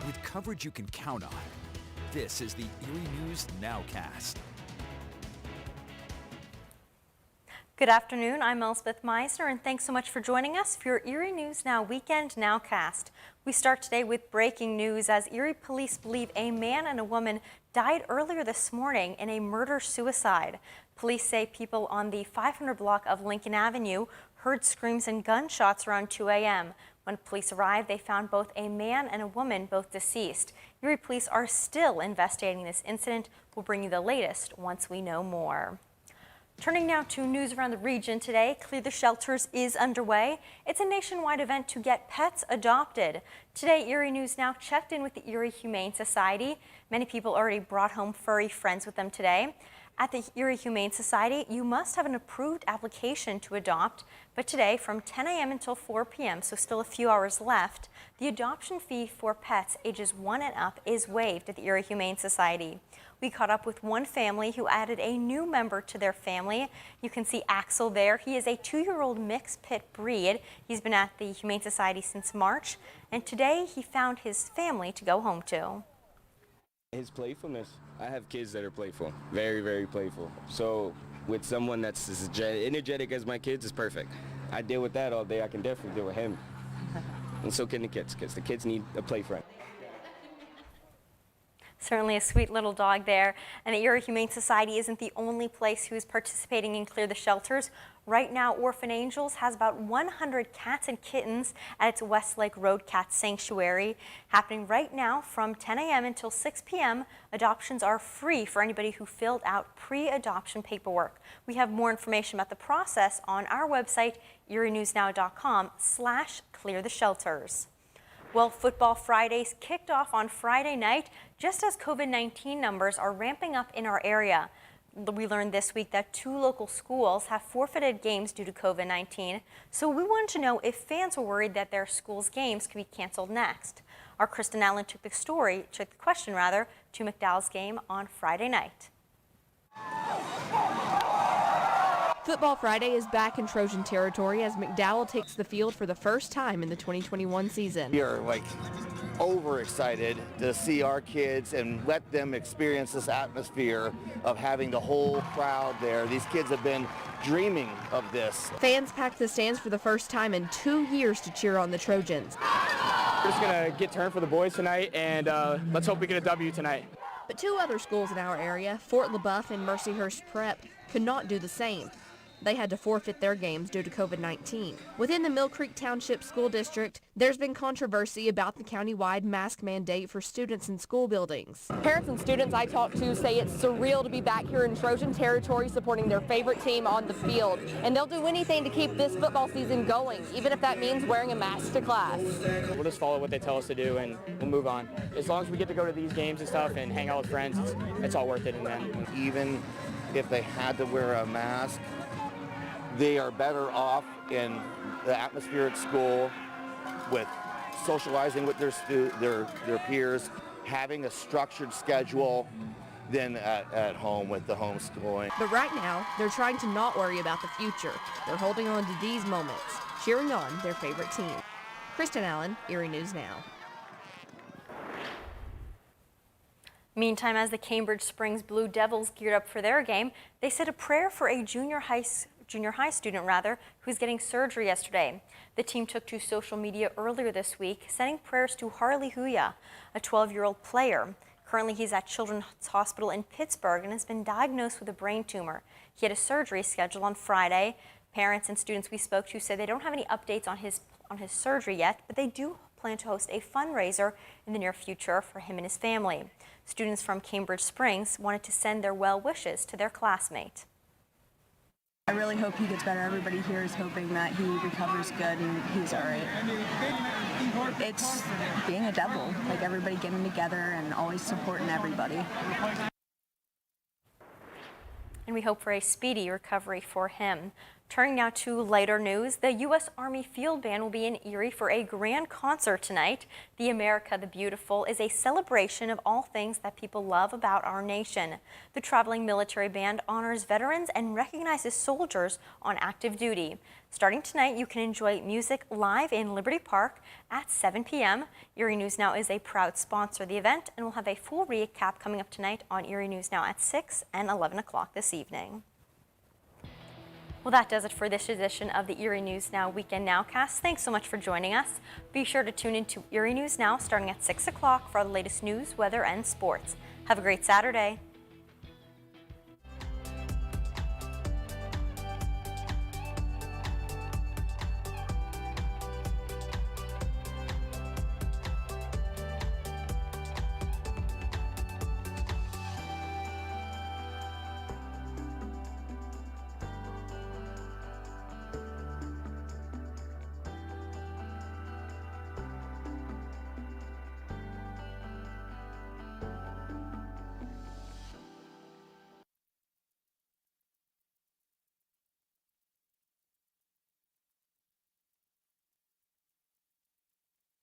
with coverage you can count on. This is the Erie News NOWCAST. Good afternoon, I'm Elspeth Meisner, and thanks so much for joining us for your Erie News Now Weekend NOWCAST. We start today with breaking news as Erie police believe a man and a woman died earlier this morning in a murder-suicide. Police say people on the 500 block of Lincoln Avenue heard screams and gunshots around 2 a.m. When police arrived, they found both a man and a woman, both deceased. Erie police are still investigating this incident. We'll bring you the latest once we know more. Turning now to news around the region today, Clear the Shelters is underway. It's a nationwide event to get pets adopted. Today, Erie News Now checked in with the Erie Humane Society. Many people already brought home furry friends with them today. At the Erie Humane Society, you must have an approved application to adopt, but today from 10 a.m. until 4 p.m., so still a few hours left, the adoption fee for pets ages 1 and up is waived at the Erie Humane Society. We caught up with one family who added a new member to their family. You can see Axel there. He is a 2-year-old mixed pit breed. He's been at the Humane Society since March, and today he found his family to go home to. His playfulness. I have kids that are playful, very, very playful. So with someone that's as energetic as my kids is perfect. I deal with that all day. I can definitely deal with him. And so can the kids, because the kids need a play friend. Certainly a sweet little dog there. And the Erie Humane Society isn't the only place who is participating in Clear the Shelters. Right now, Orphan Angels has about 100 cats and kittens at its Westlake Road Cat Sanctuary. Happening right now from 10 a.m. until 6 p.m. Adoptions are free for anybody who filled out pre-adoption paperwork. We have more information about the process on our website, erienewsnow.com/cleartheshelters. Well, Football Fridays kicked off on Friday night just as COVID-19 numbers are ramping up in our area. We learned this week that 2 local schools have forfeited games due to COVID-19, so we wanted to know if fans were worried that their school's games could be canceled next. Our Kristen Allen took the question to McDowell's game on Friday night. Football Friday is back in Trojan territory as McDowell takes the field for the first time in the 2021 season. We are overexcited to see our kids and let them experience this atmosphere of having the whole crowd there. These kids have been dreaming of this. Fans packed the stands for the first time in 2 years to cheer on the Trojans. We're just going to get turned for the boys tonight, and let's hope we get a W tonight. But 2 other schools in our area, Fort LaBeouf and Mercyhurst Prep, could not do the same. They had to forfeit their games due to COVID-19. Within the Mill Creek Township School District, there's been controversy about the county-wide mask mandate for students in school buildings. Parents and students I talked to say it's surreal to be back here in Trojan territory supporting their favorite team on the field. And they'll do anything to keep this football season going, even if that means wearing a mask to class. We'll just follow what they tell us to do, and we'll move on. As long as we get to go to these games and stuff and hang out with friends, it's all worth it in the end. Even if they had to wear a mask, they are better off in the atmosphere at school with socializing with their peers, having a structured schedule than at home with the homeschooling. But right now, they're trying to not worry about the future. They're holding on to these moments, cheering on their favorite team. Kristen Allen, Erie News Now. Meantime, as the Cambridge Springs Blue Devils geared up for their game, they said a prayer for a junior high student who's getting surgery yesterday. The team took to social media earlier this week, sending prayers to Harley Huya, a 12-year-old player. Currently, he's at Children's Hospital in Pittsburgh and has been diagnosed with a brain tumor. He had a surgery scheduled on Friday. Parents and students we spoke to said they don't have any updates on his surgery yet, but they do plan to host a fundraiser in the near future for him and his family. Students from Cambridge Springs wanted to send their well wishes to their classmate. I really hope he gets better. Everybody here is hoping that he recovers good and he's all right. It's being a devil, like everybody getting together and always supporting everybody. And we hope for a speedy recovery for him. Turning now to lighter news, the U.S. Army Field Band will be in Erie for a grand concert tonight. The America the Beautiful is a celebration of all things that people love about our nation. The traveling military band honors veterans and recognizes soldiers on active duty. Starting tonight, you can enjoy music live in Liberty Park at 7 p.m. Erie News Now is a proud sponsor of the event, and we'll have a full recap coming up tonight on Erie News Now at 6 and 11 o'clock this evening. Well, that does it for this edition of the Erie News Now Weekend Nowcast. Thanks so much for joining us. Be sure to tune in to Erie News Now starting at 6 o'clock for the latest news, weather, and sports. Have a great Saturday.